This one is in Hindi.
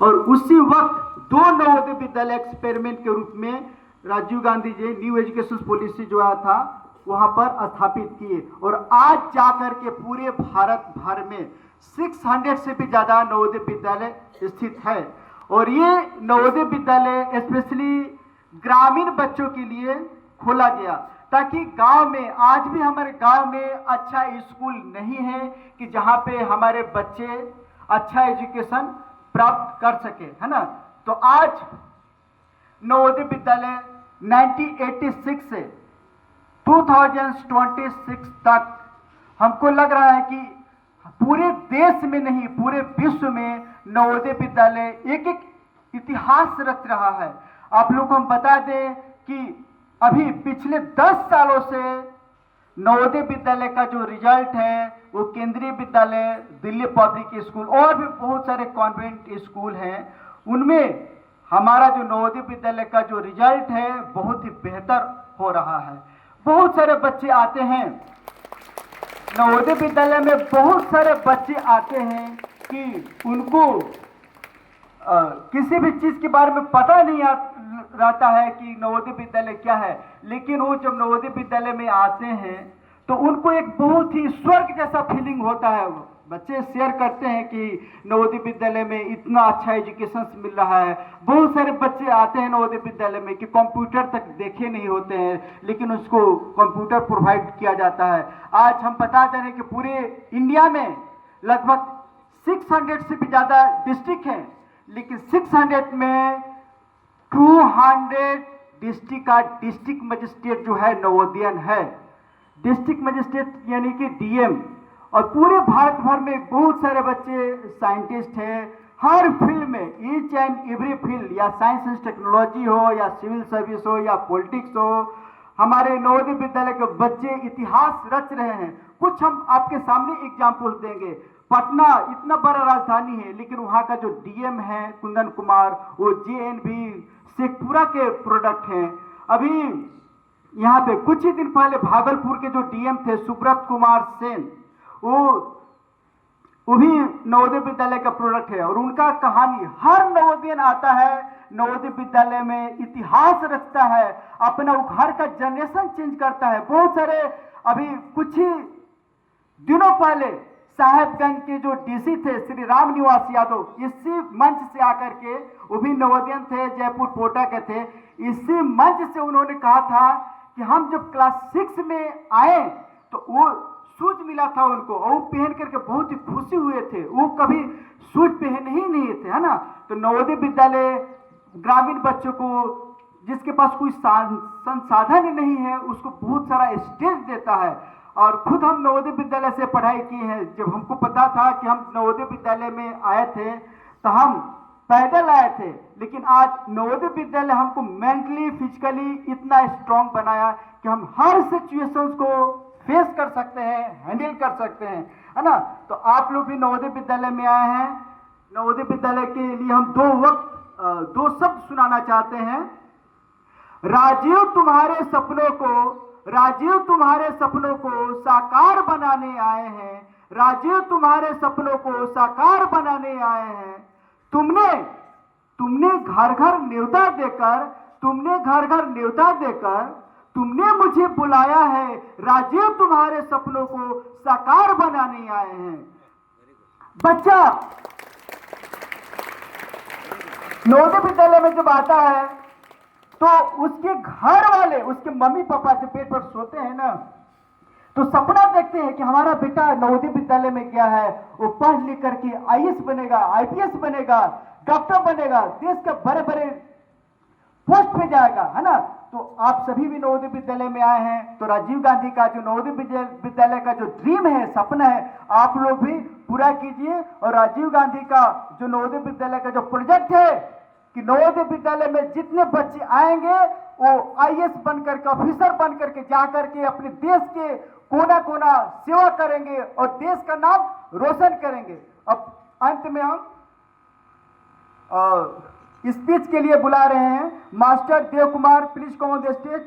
और उसी वक्त दो नवोदय विद्यालय एक्सपेरिमेंट के रूप में Rajiv Gandhi ji new education policy जो आया था वहां पर स्थापित किए, और आज जाकर के पूरे भारत भर में 600 से भी ज्यादा नवोदय विद्यालय स्थित है। और ये नवोदय विद्यालय स्पेशली ग्रामीण बच्चों के लिए खोला गया, ताकि गांव में, आज भी हमारे गांव में अच्छा स्कूल नहीं है कि जहां पे हमारे बच्चे अच्छा एजुकेशन प्राप्त कर सके, है ना। तो आज नवोदय विद्यालय 1986 से 2026 तक हमको लग रहा है कि पूरे देश में नहीं पूरे विश्व में नवोदय विद्यालय एक एक इतिहास रच रहा है। आप लोग को हम बता दें कि अभी पिछले 10 सालों से नवोदय विद्यालय का जो रिजल्ट है वो केंद्रीय विद्यालय, दिल्ली पब्लिक स्कूल और भी बहुत सारे कॉन्वेंट स्कूल हैं, उनमें हमारा जो नवोदय विद्यालय का जो रिजल्ट है बहुत ही बेहतर हो रहा है। बहुत सारे बच्चे आते हैं नवोदय विद्यालय में, बहुत सारे बच्चे आते हैं कि उनको किसी भी चीज के बारे में पता नहीं रहता है कि नवोदय विद्यालय क्या है, लेकिन वो जब नवोदय विद्यालय में आते हैं तो उनको एक बहुत ही स्वर्ग जैसा फीलिंग होता है। बच्चे शेयर करते हैं कि नवोदय विद्यालय में इतना अच्छा एजुकेशन मिल रहा है। बहुत सारे बच्चे आते हैं नवोदय विद्यालय में कि कंप्यूटर तक देखे नहीं होते हैं, लेकिन उसको कंप्यूटर प्रोवाइड किया जाता है। आज हम बता दे रहे हैं कि पूरे इंडिया में लगभग 600 से भी ज़्यादा डिस्ट्रिक्ट हैं, लेकिन 600 में 200 डिस्ट्रिक्ट का डिस्ट्रिक्ट मजिस्ट्रेट जो है नवोदयन है। डिस्ट्रिक्ट मजिस्ट्रेट यानी कि डीएम। और पूरे भारत भर में बहुत सारे बच्चे साइंटिस्ट हैं, हर फील्ड में, ईच एंड एवरी फील्ड, या साइंस एंड टेक्नोलॉजी हो, या सिविल सर्विस हो, या पॉलिटिक्स हो, हमारे नवोदय विद्यालय के बच्चे इतिहास रच रहे हैं। कुछ हम आपके सामने एग्जाम्पल देंगे। पटना इतना बड़ा राजधानी है, लेकिन वहाँ का जो डीएम है कुंदन कुमार, वो जेएनवी शेखपुरा के प्रोडक्ट हैं। अभी यहाँ पे कुछ ही दिन पहले भागलपुर के जो डीएम थे सुब्रत कुमार सेन, वो भी नवोदय विद्यालय का प्रोडक्ट है। और उनका कहानी, हर नवोदयन आता है नवोदय विद्यालय में, इतिहास रचता है, अपना घर का जनरेशन चेंज करता है। बहुत सारे, अभी कुछ ही दिनों पहले साहेबगंज के जो डीसी थे श्री राम निवास यादव, इसी मंच से आकर के, वो भी नवोदयन थे, जयपुर कोटा के थे, इसी मंच से उन्होंने कहा था कि हम जब क्लास 6 में आए तो वो शूज मिला था उनको, और वो पहन करके बहुत ही खुशी हुए थे। वो कभी शूज पहने ही नहीं थे, है ना। तो नवोदय विद्यालय ग्रामीण बच्चों को, जिसके पास कोई संसाधन नहीं है, उसको बहुत सारा स्टेज देता है। और खुद हम नवोदय विद्यालय से पढ़ाई की है। जब हमको पता था कि हम नवोदय विद्यालय में आए थे तो हम पैदल आए थे, लेकिन आज नवोदय विद्यालय हमको मेंटली, फिजिकली इतना स्ट्रांग बनाया कि हम हर सिचुएशंस को फेस कर सकते हैं, हैंडल कर सकते हैं, है ना। तो आप लोग भी नवोदय विद्यालय में आए हैं। नवोदय विद्यालय के लिए हम दो शब्द सुनाना चाहते हैं। राजीव तुम्हारे सपनों को साकार बनाने आए हैं। राजीव तुम्हारे सपनों को साकार बनाने आए हैं। तुमने घर घर न्योता देकर तुमने मुझे बुलाया है। राजीव तुम्हारे सपनों को साकार बनाने आए हैं। बच्चा नवोदय विद्यालय में जब आता है तो उसके घर वाले, उसके मम्मी पापा जब बेड पर सोते हैं ना, तो सपना देखते हैं कि हमारा बेटा नवोदय विद्यालय में गया है, वो पढ़ लिख करके आईएएस बनेगा, आईपीएस बनेगा, डॉक्टर बनेगा, देश के बड़े बड़े पोस्ट पे जाएगा, है ना। तो आप सभी भी नवोदय विद्यालय में आए हैं, तो राजीव गांधी का जो नवोदय विद्यालय का जो ड्रीम है, सपना है, आप लोग भी पूरा कीजिए। और राजीव गांधी का जो नवोदय विद्यालय का जो प्रोजेक्ट है कि नवोदय विद्यालय में जितने बच्चे आएंगे वो आईएएस बन करके, ऑफिसर बन करके जा करके अपने देश के कोना कोना सेवा करेंगे और देश का नाम रोशन करेंगे। अब अंत में हम स्पीच के लिए बुला रहे हैं master Dev Kumar, please come on the stage.